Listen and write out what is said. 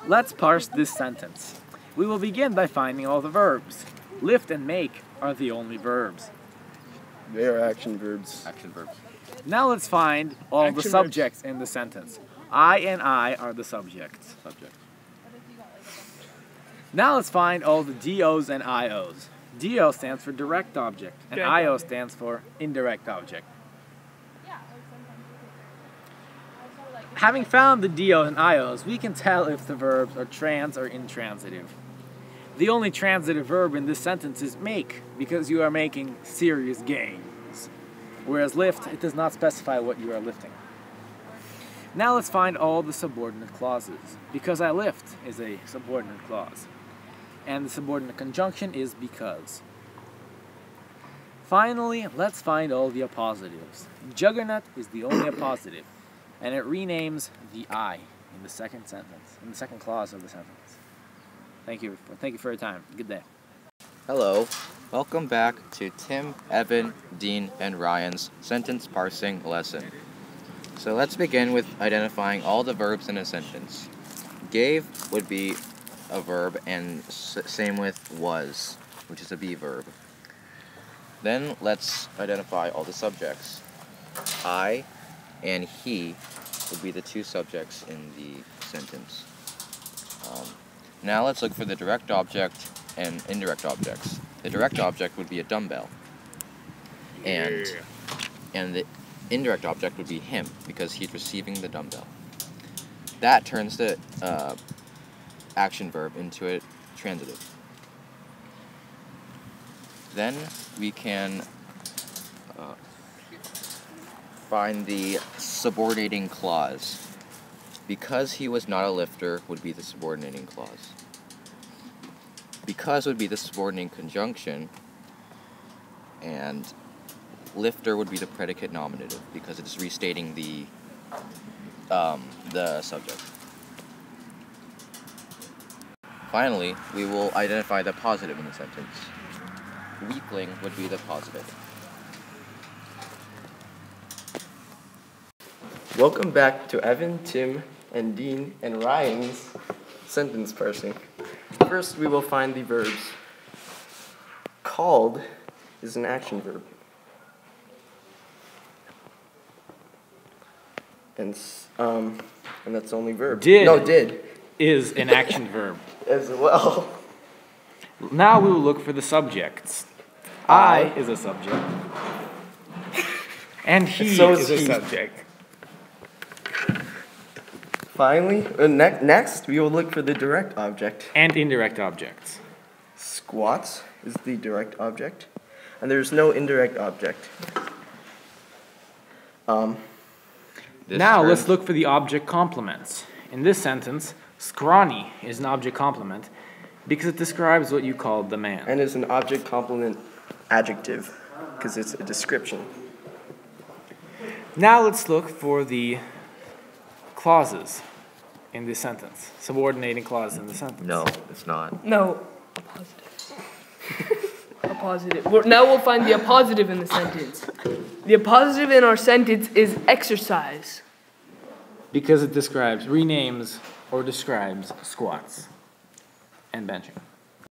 Let's parse this sentence. We will begin by finding all the verbs. Lift and make are the only verbs. They are action verbs. Action verbs. Now let's find all the subjects in the sentence. I and I are the subjects. Now let's find all the DOs and IOs. DO stands for direct object, and IO stands for indirect object. Having found the DOs and IOs, we can tell if the verbs are trans or intransitive. The only transitive verb in this sentence is make, because you are making serious gains. Whereas lift, it does not specify what you are lifting. Now let's find all the subordinate clauses. Because I lift is a subordinate clause. And the subordinate conjunction is because. Finally, let's find all the appositives. Juggernaut is the only appositive, and it renames the I in the second sentence, in the second clause of the sentence. Thank you for your time. Good day. Hello, welcome back to Tim, Evan, Dean, and Ryan's sentence parsing lesson. So let's begin with identifying all the verbs in a sentence. Gave would be a verb, and same with was, which is a be verb. Then let's identify all the subjects. I and he would be the two subjects in the sentence. Now let's look for the direct object and indirect objects. The direct object would be a dumbbell, and the indirect object would be him, because he's receiving the dumbbell. That turns the action verb into a transitive. Then we can find the subordinating clause. Because he was not a lifter would be the subordinating clause. Because would be the subordinating conjunction, and lifter would be the predicate nominative, because it's restating the subject. Finally, we will identify the positive in the sentence. Weakling would be the positive. Welcome back to Evan, Tim, and Dean, and Ryan's sentence parsing. First, we will find the verbs. Called is an action verb. And that's the only verb. Did is an action verb. As well. Now we will look for the subjects. I is a subject. And he is a subject. Finally, next we will look for the direct object. And indirect objects. Squats is the direct object, and there's no indirect object. Now let's look for the object complements. In this sentence, scrawny is an object complement because it describes what you called the man. And is an object complement adjective because it's a description. Now let's look for the clauses in this sentence. Subordinating clauses in the sentence. No, it's not. No. A positive. Now we'll find the appositive in the sentence. The appositive in our sentence is exercise. Because it renames or describes squats and benching.